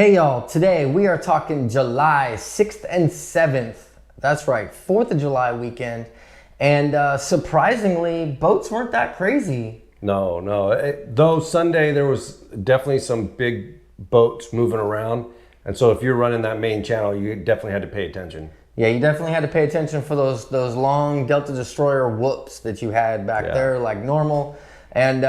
Hey y'all, today we are talking July 6th and 7th. That's right, 4th of July weekend. And surprisingly, boats weren't that crazy. No. Though Sunday there was definitely some big boats moving around. And so if you're running that main channel, you definitely had to pay attention. Yeah, you definitely had to pay attention for those long Delta Destroyer whoops that you had back there like normal. And,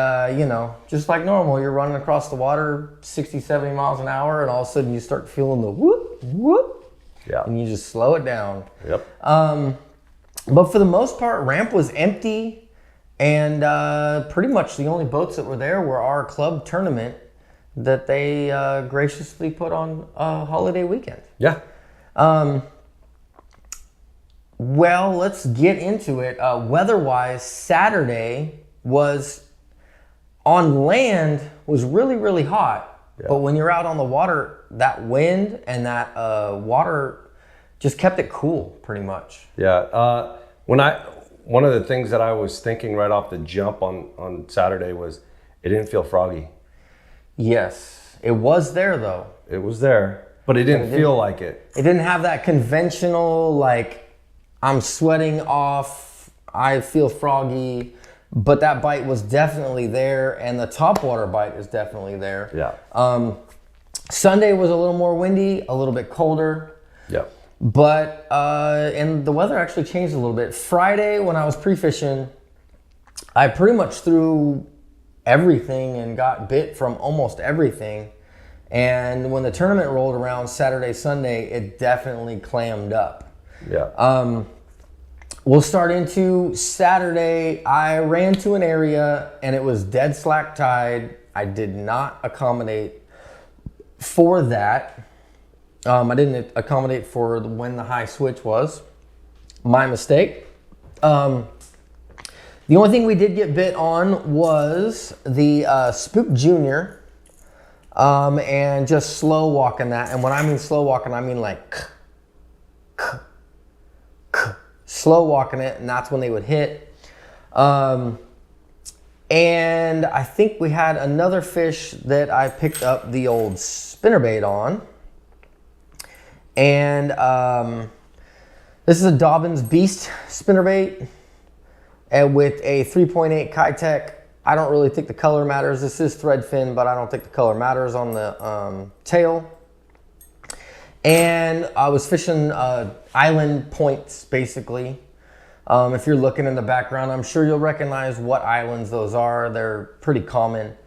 just like normal, you're running across the water 60, 70 miles an hour, and all of a sudden you start feeling the whoop, whoop. Yeah. And you just slow it down. Yep. But for the most part, ramp was empty, and pretty much the only boats that were there were our club tournament that they graciously put on a holiday weekend. Yeah. Well, let's get into it. Weather-wise, Saturday was on land was really, really hot. Yeah. But when you're out on the water, that wind and that water just kept it cool pretty much. Yeah. One of the things that I was thinking right off the jump on Saturday was it didn't feel froggy. Yes. It was there though. It was there, but it didn't feel like it. It didn't have that conventional, like, I'm sweating off, I feel froggy. But that bite was definitely there, and the topwater bite is definitely there. Yeah. Sunday was a little more windy, a little bit colder. Yeah. But, and the weather actually changed a little bit. Friday, when I was pre-fishing, I pretty much threw everything and got bit from almost everything. And when the tournament rolled around Saturday, Sunday, it definitely clammed up. Yeah. We'll start into Saturday. I ran to an area and it was dead slack tide. I did not accommodate for that. I didn't accommodate for when the high switch was. My mistake. The only thing we did get bit on was the Spook Junior, and just slow walking that. And when I mean slow walking, I mean like slow walking it, and that's when they would hit. And I think we had another fish that I picked up the old spinnerbait on. And this is a Dobbins Beast spinnerbait with a 3.8 Kitech. I don't really think the color matters. This is thread fin, but I don't think the color matters on the tail. And I was fishing island points, basically. If you're looking in the background, I'm sure you'll recognize what islands those are. They're pretty common.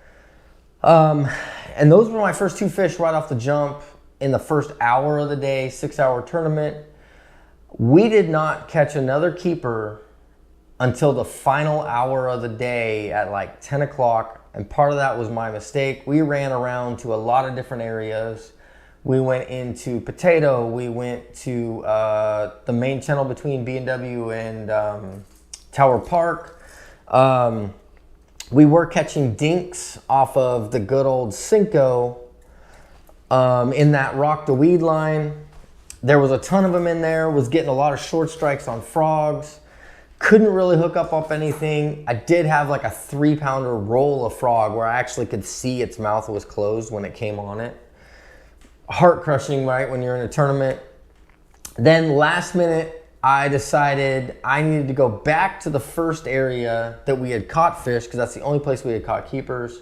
And those were my first two fish right off the jump in the first hour of the day, 6-hour tournament. We did not catch another keeper until the final hour of the day at like 10 o'clock. And part of that was my mistake. We ran around to a lot of different areas. We went into Potato. We went to the main channel between B&W and Tower Park. We were catching dinks off of the good old Cinco in that rock to weed line. There was a ton of them in there. Was getting a lot of short strikes on frogs. Couldn't really hook up off anything. I did have like a 3-pounder roll of frog where I actually could see its mouth was closed when it came on it. Heart crushing, right, when you're in a tournament. Then last minute, I decided I needed to go back to the first area that we had caught fish, because that's the only place we had caught keepers.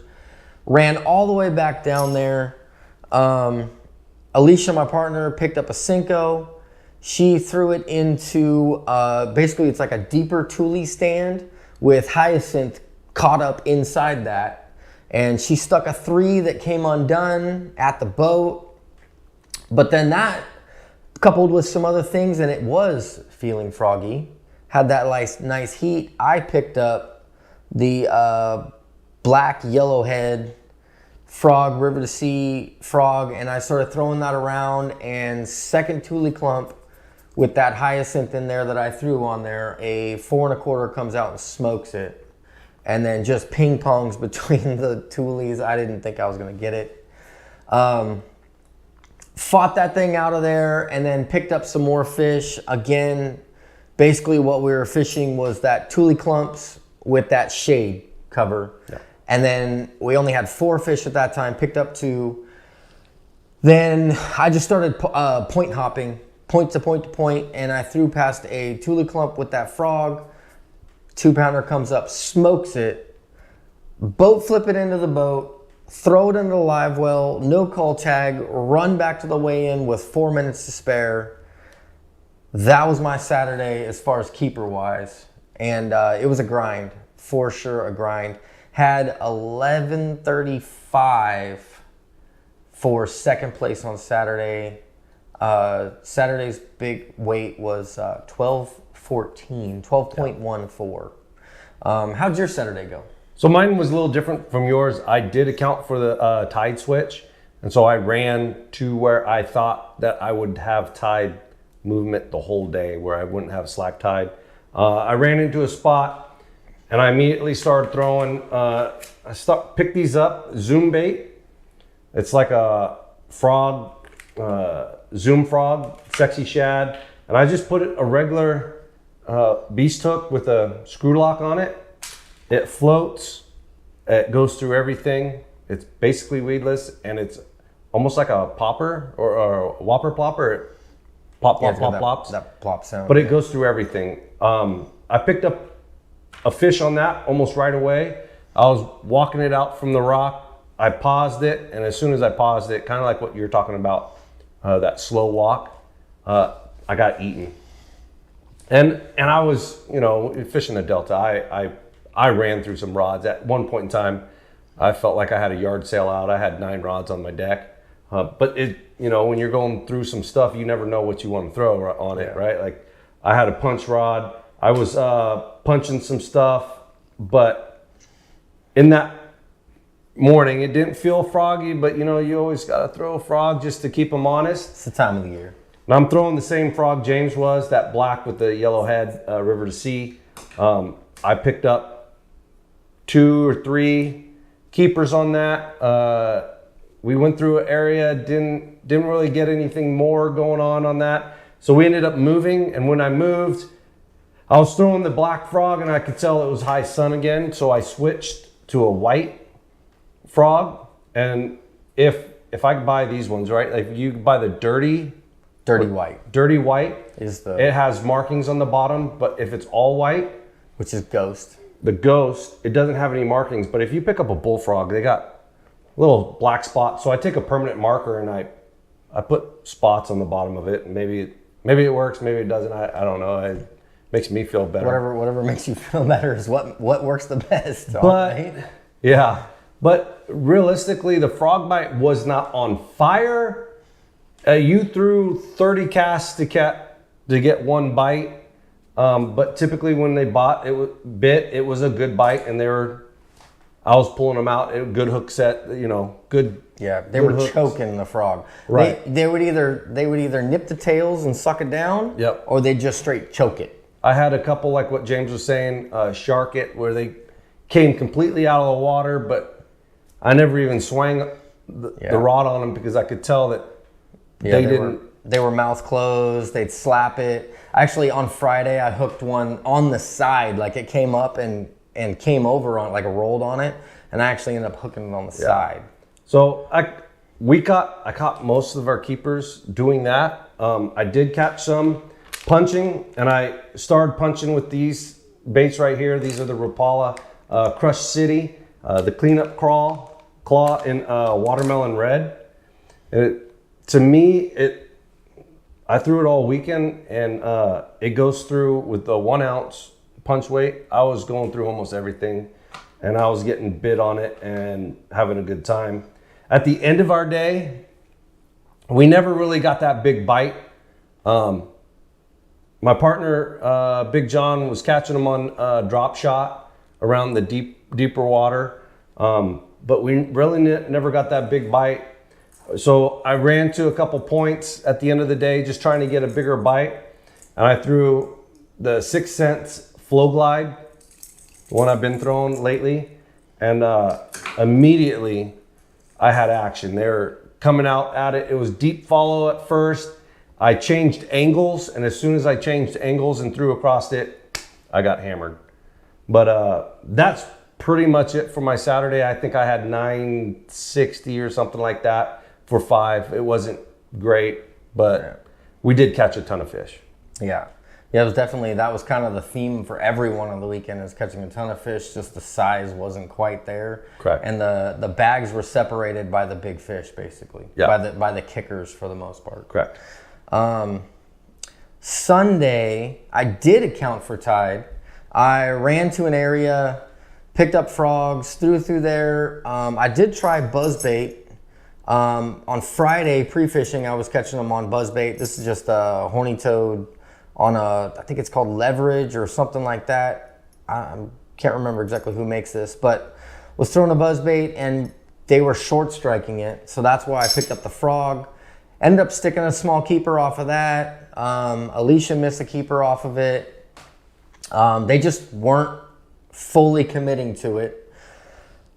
Ran all the way back down there. Alicia, my partner, picked up a Cinco. She threw it into, basically it's like a deeper Thule stand with hyacinth caught up inside that. And she stuck a 3 that came undone at the boat. But then that, coupled with some other things, and it was feeling froggy, had that nice heat. I picked up the black yellowhead frog, river to sea frog, and I started throwing that around, and second Thule clump with that hyacinth in there that I threw on there, a 4 1/4 comes out and smokes it. And then just ping pongs between the Thules. I didn't think I was gonna get it. Fought that thing out of there and then picked up some more fish. Again, basically what we were fishing was that Thule clumps with that shade cover. Yeah. And then we only had 4 fish at that time, picked up 2. Then I just started point hopping, point to point to point, and I threw past a tule clump with that frog. 2-pounder comes up, smokes it, boat flip it into the boat, throw it into the live well, no call tag, run back to the weigh-in with 4 minutes to spare. That was my Saturday as far as keeper wise, and it was a grind, for sure a grind. Had 11:35 for second place on Saturday. Saturday's big weight was 12.14. How'd your Saturday go? So mine was a little different from yours. I did account for the tide switch. And so I ran to where I thought that I would have tide movement the whole day, where I wouldn't have slack tide. I ran into a spot and I immediately started throwing, picked these up, Zoom bait. It's like a frog, Zoom frog, sexy shad. And I just put a regular beast hook with a screw lock on it. It floats, it goes through everything. It's basically weedless, and it's almost like a popper or a whopper plopper. It plop, plop, plop, plops. That plop sound. But it goes through everything. I picked up a fish on that almost right away. I was walking it out from the rock. I paused it, and as soon as I paused it, kind of like what you're talking about, that slow walk, I got eaten. And I was, fishing the Delta. I ran through some rods. At one point in time, I felt like I had a yard sale out. I had 9 rods on my deck. But when you're going through some stuff, you never know what you want to throw on it, right? Like I had a punch rod. I was punching some stuff, but in that morning, it didn't feel froggy, but you always got to throw a frog just to keep them honest. It's the time of the year. And I'm throwing the same frog James was, that black with the yellow head, river to sea. I picked up 2 or 3 keepers on that. We went through an area, didn't really get anything more going on that. So we ended up moving, and when I moved, I was throwing the black frog, and I could tell it was high sun again. So I switched to a white frog, and if I could buy these ones, right? Like you could buy the dirty white. Dirty white is it has markings on the bottom, but if it's all white, which is ghost. The ghost, it doesn't have any markings, but if you pick up a bullfrog, they got little black spots. So I take a permanent marker and I put spots on the bottom of it, and maybe it works, maybe it doesn't. I don't know. It makes me feel better. Whatever makes you feel better is what works the best. But yeah, but realistically, the frog bite was not on fire. You threw 30 casts to get one bite. But typically when they it was a good bite, and I was pulling them out, good hook set, good. Yeah, they were hooks. Choking the frog. Right. They would either nip the tails and suck it down, yep, or they'd just straight choke it. I had a couple, like what James was saying, shark it, where they came completely out of the water, but I never even swung the rod on them because I could tell that they didn't. They were mouth closed. They'd slap it. Actually, on Friday, I hooked one on the side, like it came up and came over on, like rolled on it, and I actually ended up hooking it on the side. So I caught most of our keepers doing that. I did catch some punching, and I started punching with these baits right here. These are the Rapala Crush City, the cleanup claw in watermelon red. To me, I threw it all weekend, and it goes through with the 1 ounce punch weight. I was going through almost everything, and I was getting bit on it and having a good time. At the end of our day, we never really got that big bite. My partner, Big John, was catching them on drop shot around the deeper water, but we really never got that big bite. So I ran to a couple points at the end of the day, just trying to get a bigger bite. And I threw the 6 Cents Flow Glide, the one I've been throwing lately. And immediately I had action. They were coming out at it. It was deep follow at first. I changed angles. And as soon as I changed angles and threw across it, I got hammered. But that's pretty much it for my Saturday. I think I had 960 or something like that for 5. It wasn't great, but we did catch a ton of fish. Yeah. Yeah, it was definitely, that was kind of the theme for everyone on the weekend, is catching a ton of fish. Just the size wasn't quite there. Correct. And the bags were separated by the big fish, basically. Yeah. By the kickers for the most part. Correct. Sunday, I did account for tide. I ran to an area, picked up frogs, threw through there. I did try buzzbait. On Friday, pre-fishing, I was catching them on buzzbait. This is just a horny toad on I think it's called Leverage or something like that. I can't remember exactly who makes this, but was throwing a buzzbait and they were short striking it. So that's why I picked up the frog. Ended up sticking a small keeper off of that. Alicia missed a keeper off of it. They just weren't fully committing to it.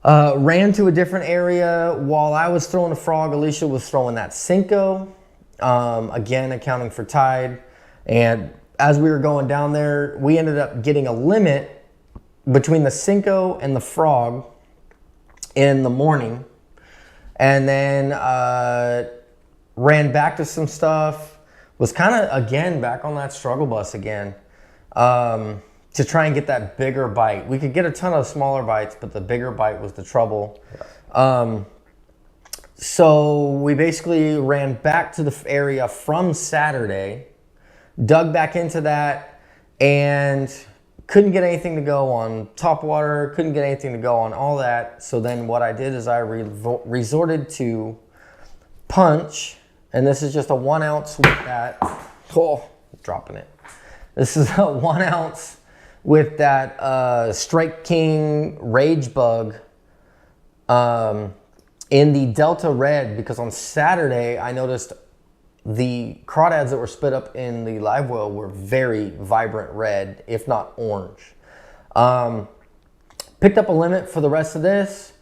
Ran to a different area. While I was throwing a frog, Alicia was throwing that Cinco. Again, accounting for tide. And as we were going down there, we ended up getting a limit between the Cinco and the frog in the morning. And then ran back to some stuff. Was kind of, again, back on that struggle bus again. To try and get that bigger bite. We could get a ton of smaller bites, but the bigger bite was the trouble. So we basically ran back to the area from Saturday, dug back into that, and couldn't get anything to go on top water, couldn't get anything to go on all that. So then what I did is I resorted to punch, and this is just a 1 ounce with that. Oh, dropping it. This is a 1 ounce with that Strike King Rage Bug in the Delta Red, because on Saturday I noticed the crawdads that were spit up in the live well were very vibrant red, if not orange. Picked up a limit for the rest of this,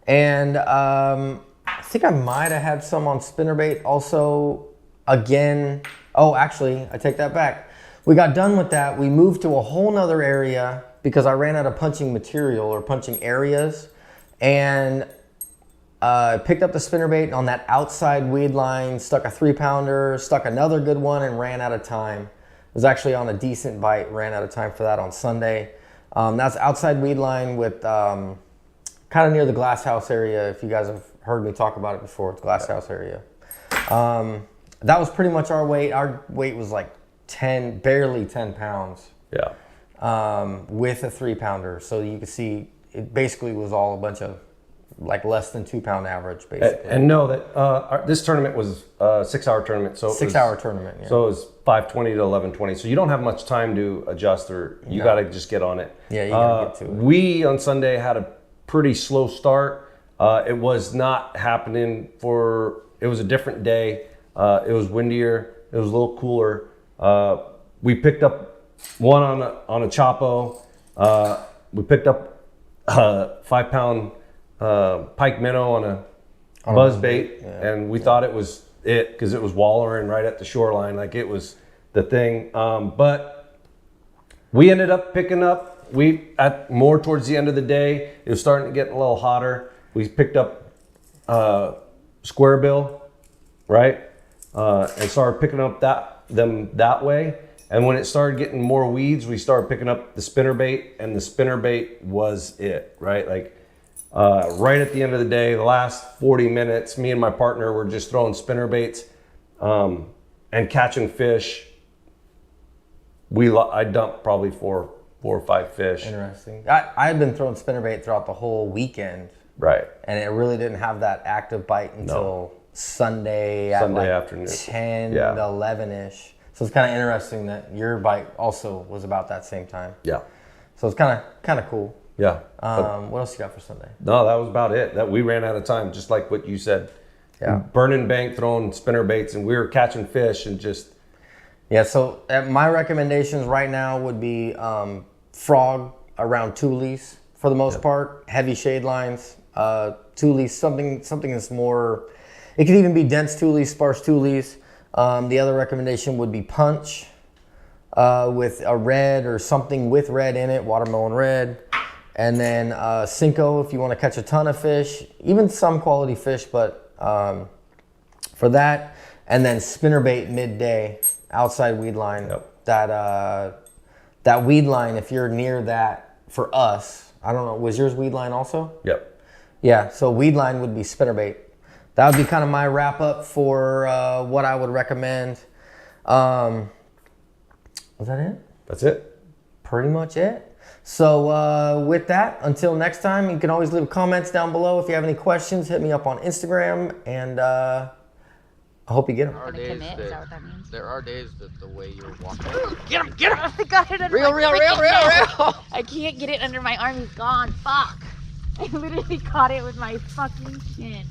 and I think I might have had some on spinnerbait also. Again, oh, actually, I take that back. We got done with that. We moved to a whole nother area because I ran out of punching material or punching areas, and picked up the spinnerbait on that outside weed line, stuck a 3-pounder, stuck another good one, and ran out of time. It was actually on a decent bite, ran out of time for that on Sunday. That's outside weed line with kind of near the glass house area. If you guys have heard me talk about it before, it's glass house area. That was pretty much our weight. Our weight was like barely 10 pounds. Yeah. With a 3-pounder. So you can see it basically was all a bunch of like less than 2 pound average, basically. And know that this tournament was a 6-hour tournament. So 6-hour tournament, yeah. So it was 5:20 to 11:20. So you don't have much time to adjust, or you got to just get on it. Yeah, you got to get to it. We on Sunday had a pretty slow start. It was not happening it was a different day. It was windier. It was a little cooler. We picked up one on a Chapo. We picked up a 5-pound pike minnow on a buzzbait, and we thought it was it because it was wallowing right at the shoreline, like it was the thing. But we ended up picking up. More towards the end of the day, it was starting to get a little hotter. We picked up square bill, right, and started picking up them that way. And when it started getting more weeds, we started picking up the spinnerbait, and the spinnerbait was it, right? Like right at the end of the day, the last 40 minutes, me and my partner were just throwing spinnerbaits and catching fish. I dumped probably four or five fish. Interesting. I had been throwing spinnerbait throughout the whole weekend. Right. And it really didn't have that active bite until Sunday at like afternoon. 10 to 11-ish. So it's kind of interesting that your bite also was about that same time. Yeah. So it's kind of cool. Yeah. What else you got for Sunday? No, that was about it. That we ran out of time, just like what you said. Yeah. Burning bank, throwing spinnerbaits, and we were catching fish and just. Yeah. So my recommendations right now would be frog around tules for the most part, heavy shade lines, tules, something that's more. It could even be dense tules, sparse tules. The other recommendation would be punch with a red or something with red in it, watermelon red. And then Cinco if you want to catch a ton of fish, even some quality fish, but for that. And then spinnerbait midday, outside weed line. Yep. That weed line, if you're near that, for us, I don't know, was yours weed line also? Yep. Yeah, so weed line would be spinnerbait. That would be kind of my wrap up for what I would recommend. Was that it? That's it. Pretty much it. So with that, until next time, you can always leave comments down below. If you have any questions, hit me up on Instagram, and I hope you get them. There are days that the way you're walking. Get him! Get him! I got it under Real. I can't get it under my arm. He's gone. Fuck. I literally caught it with my fucking chin.